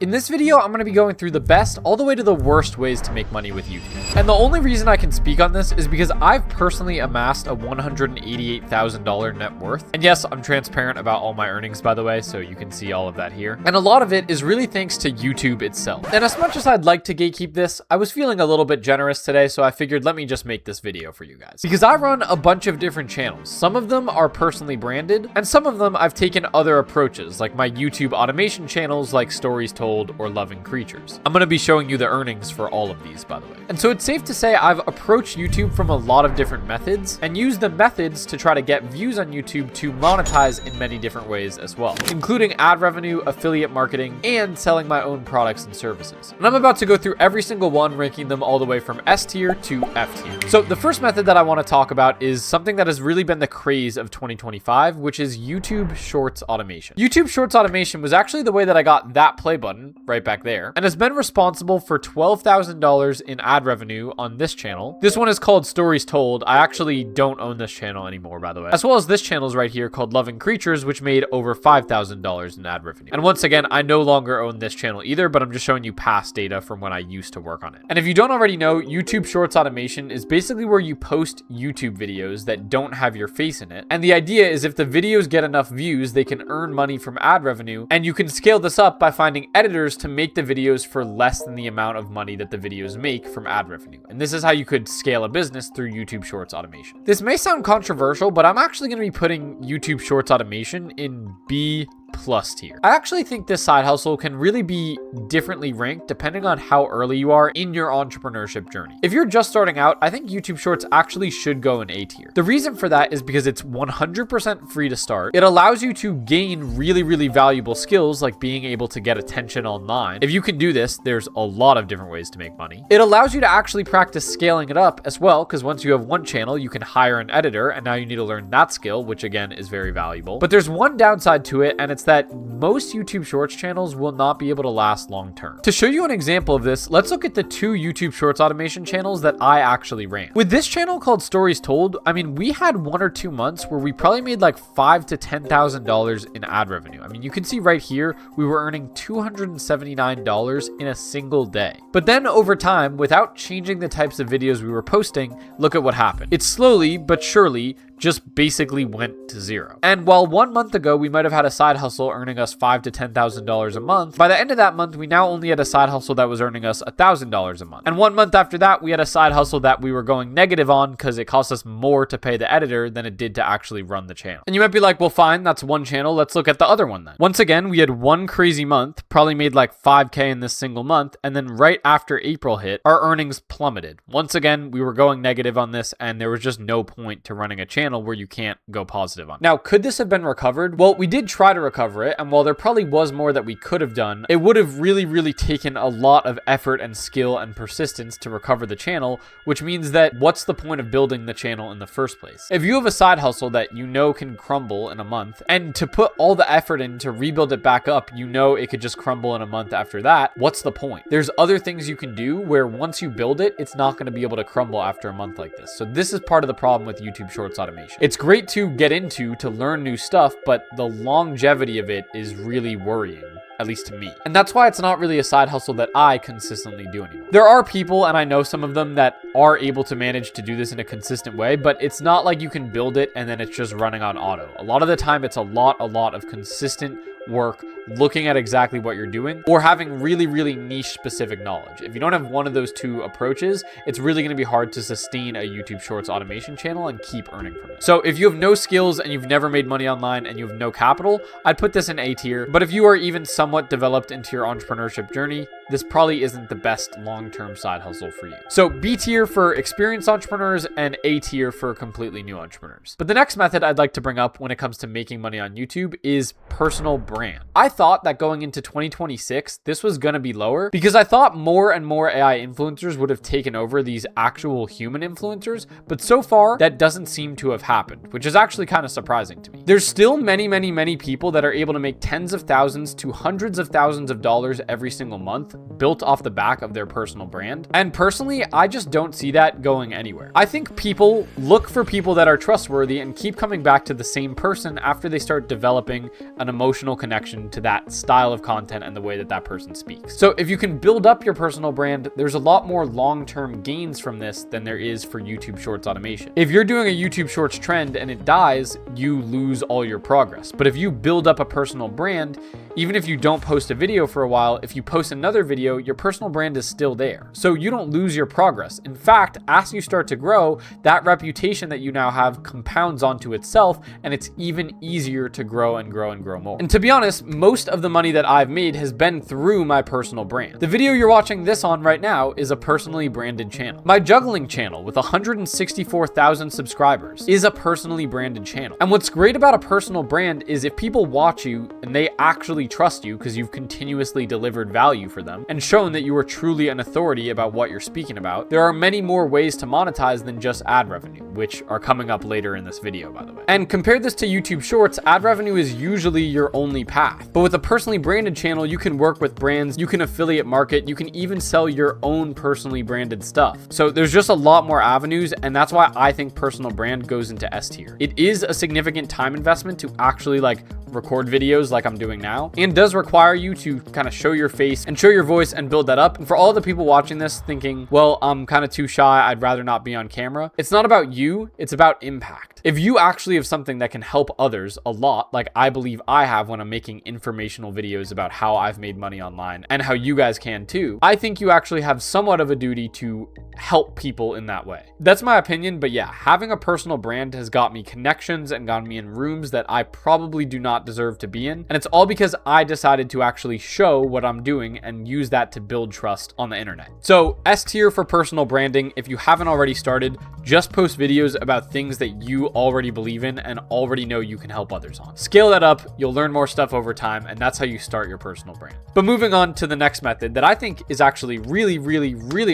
In this video, I'm going to be going through the best all the way to the worst ways to make money with YouTube. And the only reason I can speak on this is because I've personally amassed a $188,000 net worth. And yes, I'm transparent about all my earnings, by the way, so you can see all of that here. And a lot of it is really thanks to YouTube itself. And as much as I'd like to gatekeep this, I was feeling a little bit generous today, so I figured let me just make this video for you guys. Because I run a bunch of different channels. Some of them are personally branded, and some of them I've taken other approaches, like my YouTube automation channels like Stories Told or Loving Creatures. I'm going to be showing you the earnings for all of these, by the way. And so it's safe to say I've approached YouTube from a lot of different methods and used the methods to try to get views on YouTube to monetize in many different ways as well, including ad revenue, affiliate marketing, and selling my own products and services. And I'm about to go through every single one, ranking them all the way from S tier to F tier. So the first method that I want to talk about is something that has really been the craze of 2025, which is YouTube Shorts automation. YouTube Shorts automation was actually the way that I got that play button right back there, and has been responsible for $12,000 in ad revenue on this channel. This one is called Stories Told. I actually don't own this channel anymore, by the way. As well as this channel is right here called Loving Creatures, which made over $5,000 in ad revenue. And once again, I no longer own this channel either, but I'm just showing you past data from when I used to work on it. And if you don't already know, YouTube Shorts automation is basically where you post YouTube videos that don't have your face in it. And the idea is if the videos get enough views, they can earn money from ad revenue, and you can scale this up by finding editors to make the videos for less than the amount of money that the videos make from ad revenue. And this is how you could scale a business through YouTube Shorts automation. This may sound controversial, but I'm actually going to be putting YouTube Shorts automation in B+ tier. I actually think this side hustle can really be differently ranked depending on how early you are in your entrepreneurship journey. If you're just starting out, I think YouTube Shorts actually should go in A tier. The reason for that is because it's 100% free to start. It allows you to gain really valuable skills like being able to get attention online. If you can do this, there's a lot of different ways to make money. It allows you to actually practice scaling it up as well, because once you have one channel, you can hire an editor, and now you need to learn that skill, which again is very valuable. But there's one downside to it, and it's that most YouTube Shorts channels will not be able to last long term. To show you an example of this, let's look at the two YouTube Shorts automation channels that I actually ran. With this channel called Stories Told, I mean, we had 1 or 2 months where we probably made like $5,000 to $10,000 in ad revenue. I mean, you can see right here, we were earning $279 in a single day. But then over time, without changing the types of videos we were posting, look at what happened. It slowly but surely just basically went to zero. And while 1 month ago, we might have had a side hustle earning us $5,000 to $10,000 a month, by the end of that month, we now only had a side hustle that was earning us $1,000 a month. And 1 month after that, we had a side hustle that we were going negative on because it cost us more to pay the editor than it did to actually run the channel. And you might be like, well, fine, that's one channel. Let's look at the other one then. Once again, we had one crazy month, probably made like $5,000 in this single month. And then right after April hit, our earnings plummeted. Once again, we were going negative on this, and there was just no point to running a channel where you can't go positive on. Now, could this have been recovered? Well, we did try to recover it, and while there probably was more that we could have done, it would have really taken a lot of effort and skill and persistence to recover the channel, which means that what's the point of building the channel in the first place? If you have a side hustle that you know can crumble in a month, and to put all the effort in to rebuild it back up, you know it could just crumble in a month after that, what's the point? There's other things you can do where once you build it, it's not going to be able to crumble after a month like this. So this is part of the problem with YouTube Shorts automation. It's great to get into to learn new stuff, but the longevity of it is really worrying, at least to me. And that's why it's not really a side hustle that I consistently do anymore. There are people, and I know some of them, that are able to manage to do this in a consistent way, but it's not like you can build it and then it's just running on auto. A lot of the time, it's a lot of consistent work, looking at exactly what you're doing, or having really niche specific knowledge. If you don't have one of those two approaches, it's really going to be hard to sustain a YouTube Shorts automation channel and keep earning from it. So if you have no skills and you've never made money online and you have no capital, I'd put this in A tier. But if you are even somewhat developed into your entrepreneurship journey, this probably isn't the best long-term side hustle for you. So B tier for experienced entrepreneurs and A tier for completely new entrepreneurs. But the next method I'd like to bring up when it comes to making money on YouTube is personal brand. I thought that going into 2026, this was going to be lower because I thought more and more AI influencers would have taken over these actual human influencers, but so far that doesn't seem to have happened, which is actually kind of surprising to me. There's still many people that are able to make tens of thousands to hundreds of thousands of dollars every single month built off the back of their personal brand. And personally, I just don't see that going anywhere. I think people look for people that are trustworthy and keep coming back to the same person after they start developing an emotional connection to that style of content and the way that that person speaks. So if you can build up your personal brand, there's a lot more long-term gains from this than there is for YouTube Shorts automation. If you're doing a YouTube Shorts trend and it dies, you lose all your progress. But if you build up a personal brand, even if you don't post a video for a while, if you post another video, your personal brand is still there. So you don't lose your progress. In fact, as you start to grow, that reputation that you now have compounds onto itself, and it's even easier to grow and grow and grow more. And to be honest, most of the money that I've made has been through my personal brand. The video you're watching this on right now is a personally branded channel. My juggling channel with 164,000 subscribers is a personally branded channel. And what's great about a personal brand is if people watch you and they actually trust you because you've continuously delivered value for them and shown that you are truly an authority about what you're speaking about, there are many more ways to monetize than just ad revenue, which are coming up later in this video, by the way. And compare this to YouTube Shorts, ad revenue is usually your only path. But with a personally branded channel, you can work with brands, you can affiliate market, you can even sell your own personally branded stuff. So there's just a lot more avenues, and that's why I think personal brand goes into S tier. It is a significant time investment to actually record videos like I'm doing now, and does require you to kind of show your face and show your voice and build that up. And for all the people watching this thinking, well, I'm kind of too shy, I'd rather not be on camera, it's not about you, it's about impact. If you actually have something that can help others a lot, like I believe I have when I'm making informational videos about how I've made money online and how you guys can too, I think you actually have somewhat of a duty to help people in that way. That's my opinion, but yeah, having a personal brand has got me connections and gotten me in rooms that I probably do not deserve to be in. And it's all because I decided to actually show what I'm doing and use that to build trust on the internet. So S tier for personal branding. If you haven't already started, just post videos about things that you already believe in and already know you can help others on. Scale that up, you'll learn more stuff over time, and that's how you start your personal brand. But moving on to the next method that I think is actually really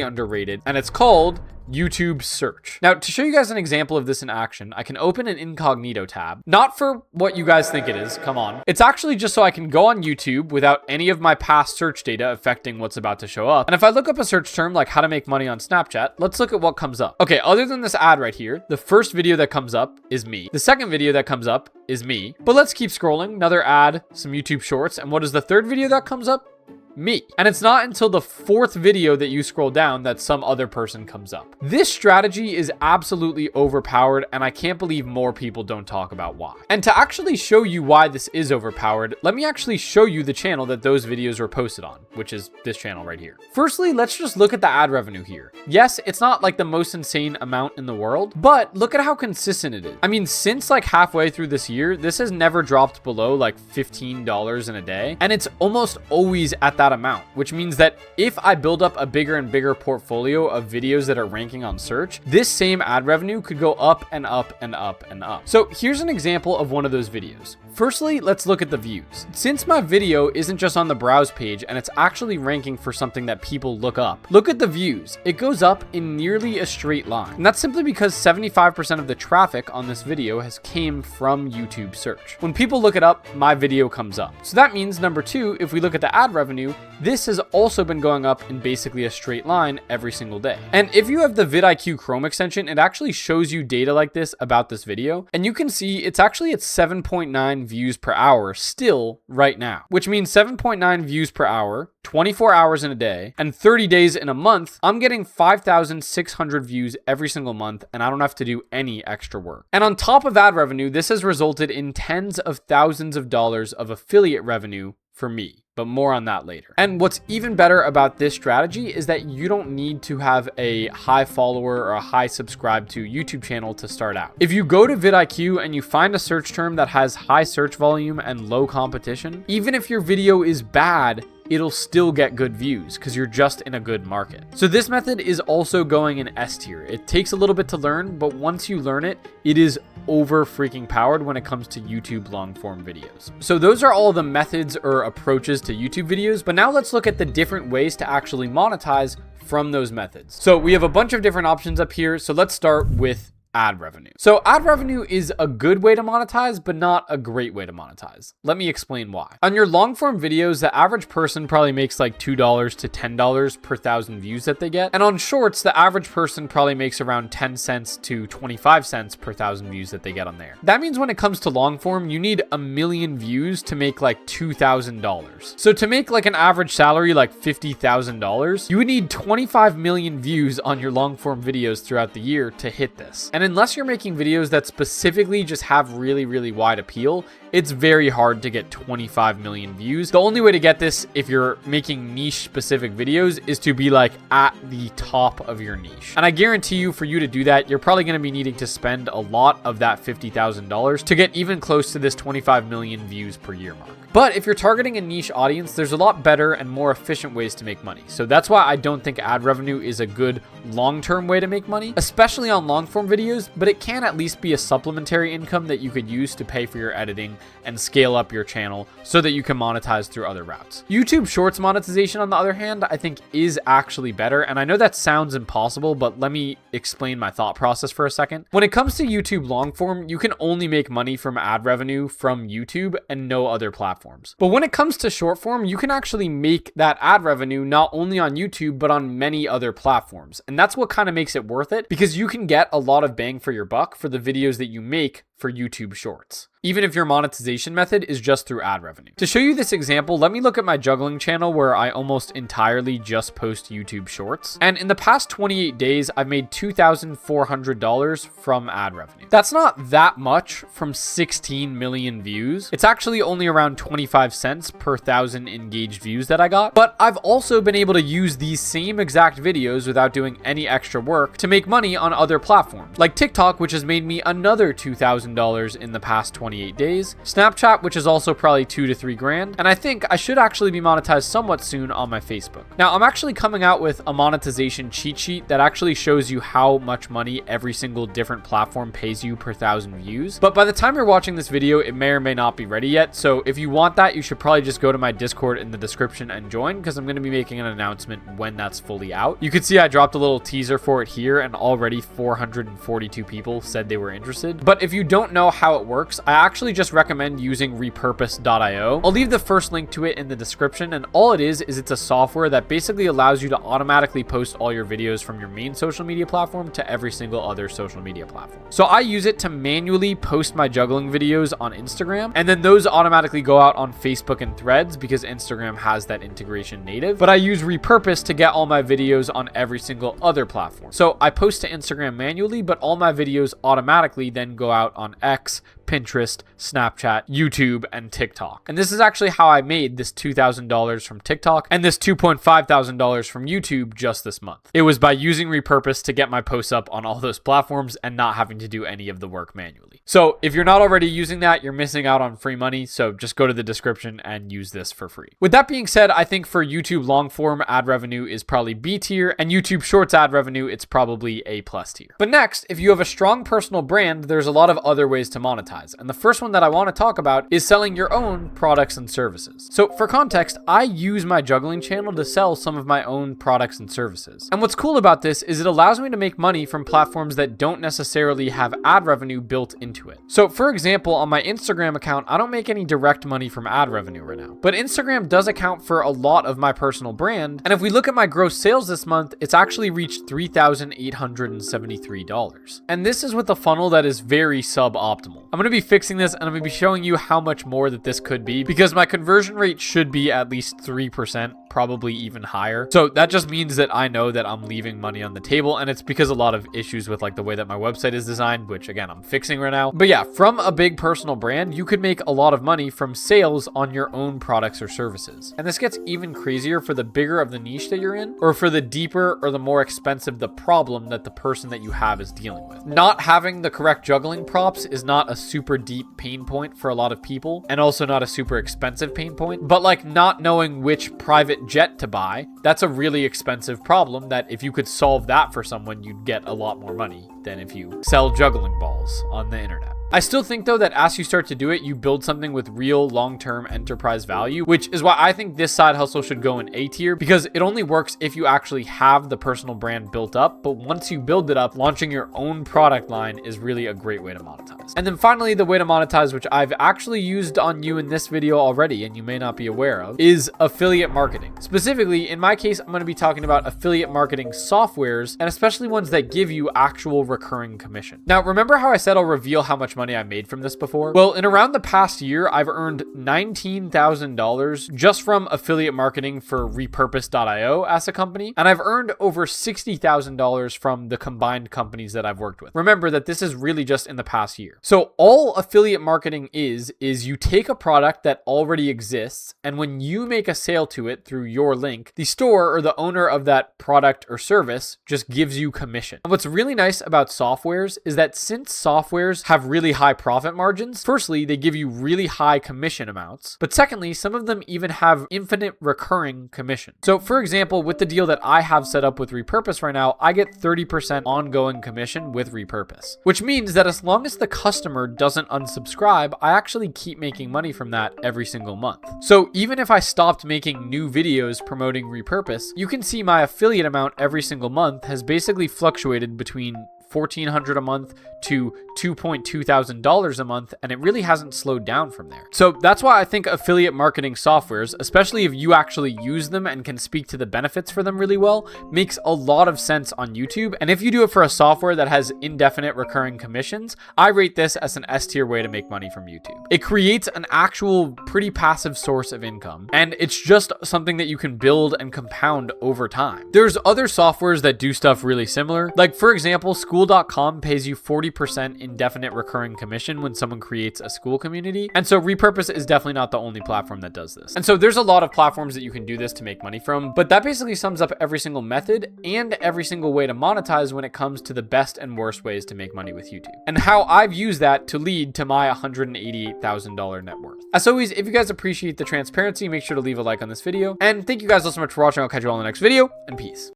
underrated, and it's called YouTube search. Now, to show you guys an example of this in action, I can open an incognito tab, not for what you guys think it is, come on. It's actually just so I can go on YouTube without any of my past search data affecting what's about to show up. And if I look up a search term like how to make money on Snapchat, let's look at what comes up. Okay, other than this ad right here, the first video that comes up is me. The second video that comes up is me. But let's keep scrolling, another ad, some YouTube shorts, and what is the third video that comes up? Me. And it's not until the fourth video that you scroll down that some other person comes up. This strategy is absolutely overpowered, and I can't believe more people don't talk about why. And to actually show you why this is overpowered, let me actually show you the channel that those videos were posted on, which is this channel right here. Firstly, let's just look at the ad revenue here. Yes, it's not like the most insane amount in the world, but look at how consistent it is. I mean, since like halfway through this year, this has never dropped below like $15 in a day, and it's almost always at that amount, which means that if I build up a bigger and bigger portfolio of videos that are ranking on search, this same ad revenue could go up and up and up and up. So here's an example of one of those videos. Firstly, let's look at the views. Since my video isn't just on the browse page and it's actually ranking for something that people look up, look at the views. It goes up in nearly a straight line. And that's simply because 75% of the traffic on this video has came from YouTube search. When people look it up, my video comes up. So that means number two, if we look at the ad revenue, this has also been going up in basically a straight line every single day. And if you have the vidIQ Chrome extension, it actually shows you data like this about this video. And you can see it's actually at 7.9 views per hour still right now, which means 7.9 views per hour, 24 hours in a day, and 30 days in a month. I'm getting 5,600 views every single month, and I don't have to do any extra work. And on top of ad revenue, this has resulted in tens of thousands of dollars of affiliate revenue for me, but more on that later. And what's even better about this strategy is that you don't need to have a high follower or a high subscribe to YouTube channel to start out. If you go to vidIQ and you find a search term that has high search volume and low competition, even if your video is bad, it'll still get good views because you're just in a good market. So this method is also going in S tier. It takes a little bit to learn, but once you learn it, it is over freaking powered when it comes to YouTube long form videos. So those are all the methods or approaches to YouTube videos, but now let's look at the different ways to actually monetize from those methods. So we have a bunch of different options up here. So let's start with ad revenue. So ad revenue is a good way to monetize, but not a great way to monetize. Let me explain why. On your long form videos, the average person probably makes like $2 to $10 per 1,000 views that they get. And on shorts, the average person probably makes around 10 cents to 25 cents per 1,000 views that they get on there. That means when it comes to long form, you need 1 million views to make like $2,000. So to make like an average salary like $50,000, you would need 25 million views on your long form videos throughout the year to hit this. And unless you're making videos that specifically just have really wide appeal, it's very hard to get 25 million views. The only way to get this, if you're making niche specific videos, is to be like at the top of your niche. And I guarantee you, for you to do that, you're probably going to be needing to spend a lot of that $50,000 to get even close to this 25 million views per year mark. But if you're targeting a niche audience, there's a lot better and more efficient ways to make money. So that's why I don't think ad revenue is a good long-term way to make money, especially on long-form videos, but it can at least be a supplementary income that you could use to pay for your editing and scale up your channel so that you can monetize through other routes. YouTube Shorts monetization, on the other hand, I think is actually better. And I know that sounds impossible, but let me explain my thought process for a second. When it comes to YouTube long-form, you can only make money from ad revenue from YouTube and no other platforms. But when it comes to short form, you can actually make that ad revenue not only on YouTube, but on many other platforms. And that's what kind of makes it worth it, because you can get a lot of bang for your buck for the videos that you make for YouTube Shorts, even if your monetization method is just through ad revenue. To show you this example, let me look at my juggling channel where I almost entirely just post YouTube Shorts. And in the past 28 days, I've made $2,400 from ad revenue. That's not that much from 16 million views. It's actually only around 25 cents per 1,000 engaged views that I got. But I've also been able to use these same exact videos without doing any extra work to make money on other platforms, like TikTok, which has made me another $2,000 in the past 28 days, Snapchat, which is also probably $2 to $3 grand, and I think I should actually be monetized somewhat soon on my Facebook. Now, I'm actually coming out with a monetization cheat sheet that actually shows you how much money every single different platform pays you per 1,000 views, but by the time you're watching this video, it may or may not be ready yet, so if you want that, you should probably just go to my Discord in the description and join, because I'm going to be making an announcement when that's fully out. You can see I dropped a little teaser for it here, and already 442 people said they were interested. But if you don't know how it works, I actually just recommend using repurpose.io. I'll leave the first link to it in the description, and all it is it's a software that basically allows you to automatically post all your videos from your main social media platform to every single other social media platform. So I use it to manually post my juggling videos on Instagram, and then those automatically go out on Facebook and Threads because Instagram has that integration native. But I use Repurpose to get all my videos on every single other platform. So I post to Instagram manually, but all my videos automatically then go out on X, Pinterest, Snapchat, YouTube, and TikTok. And this is actually how I made this $2,000 from TikTok and this $2,500 from YouTube just this month. It was by using Repurpose to get my posts up on all those platforms and not having to do any of the work manually. So if you're not already using that, you're missing out on free money. So just go to the description and use this for free. With that being said, I think for YouTube long form, ad revenue is probably B tier, and YouTube Shorts ad revenue, it's probably A+ tier. But next, if you have a strong personal brand, there's a lot of other ways to monetize. And the first one that I want to talk about is selling your own products and services. So for context, I use my juggling channel to sell some of my own products and services. And what's cool about this is it allows me to make money from platforms that don't necessarily have ad revenue built into it. So for example, on my Instagram account, I don't make any direct money from ad revenue right now, but Instagram does account for a lot of my personal brand. And if we look at my gross sales this month, it's actually reached $3,873. And this is with a funnel that is very suboptimal. I'm going to be fixing this, and I'm going to be showing you how much more that this could be, because my conversion rate should be at least 3%, probably even higher. So that just means that I know that I'm leaving money on the table, and it's because a lot of issues with like the way that my website is designed, which again, I'm fixing right now. But yeah, from a big personal brand, you could make a lot of money from sales on your own products or services. And this gets even crazier for the bigger of the niche that you're in, or for the deeper or the more expensive the problem that the person that you have is dealing with. Not having the correct juggling props is not a super deep pain point for a lot of people, and also not a super expensive pain point, but like not knowing which private jet to buy, that's a really expensive problem that if you could solve that for someone, you'd get a lot more money than if you sell juggling balls on the internet. I still think though that as you start to do it, you build something with real long-term enterprise value, which is why I think this side hustle should go in A tier, because it only works if you actually have the personal brand built up. But once you build it up, launching your own product line is really a great way to monetize. And then finally, the way to monetize, which I've actually used on you in this video already and you may not be aware of, is affiliate marketing. Specifically, in my case, I'm going to be talking about affiliate marketing softwares, and especially ones that give you actual recurring commission. Now, remember how I said I'll reveal how much money I made from this before? Well, in around the past year, I've earned $19,000 just from affiliate marketing for repurpose.io as a company, and I've earned over $60,000 from the combined companies that I've worked with. Remember that this is really just in the past year. So all affiliate marketing is you take a product that already exists, and when you make a sale to it through your link, the store or the owner of that product or service just gives you commission. And what's really nice about softwares is that since softwares have really high profit margins, firstly, they give you really high commission amounts, but secondly, some of them even have infinite recurring commission. So for example, with the deal that I have set up with Repurpose right now, I get 30% ongoing commission with Repurpose, which means that as long as the customer doesn't unsubscribe, I actually keep making money from that every single month. So even if I stopped making new videos promoting Repurpose, you can see my affiliate amount every single month has basically fluctuated between $1,400 a month to $2,200 a month, and it really hasn't slowed down from there. So that's why I think affiliate marketing softwares, especially if you actually use them and can speak to the benefits for them really well, makes a lot of sense on YouTube. And if you do it for a software that has indefinite recurring commissions, I rate this as an S tier way to make money from YouTube. It creates an actual pretty passive source of income, and it's just something that you can build and compound over time. There's other softwares that do stuff really similar. Like for example, School.com pays you 40% indefinite recurring commission when someone creates a school community. And so Repurpose is definitely not the only platform that does this. And so there's a lot of platforms that you can do this to make money from, but that basically sums up every single method and every single way to monetize when it comes to the best and worst ways to make money with YouTube, and how I've used that to lead to my $188,000 net worth. As always, if you guys appreciate the transparency, make sure to leave a like on this video. And thank you guys so much for watching. I'll catch you all in the next video, and peace.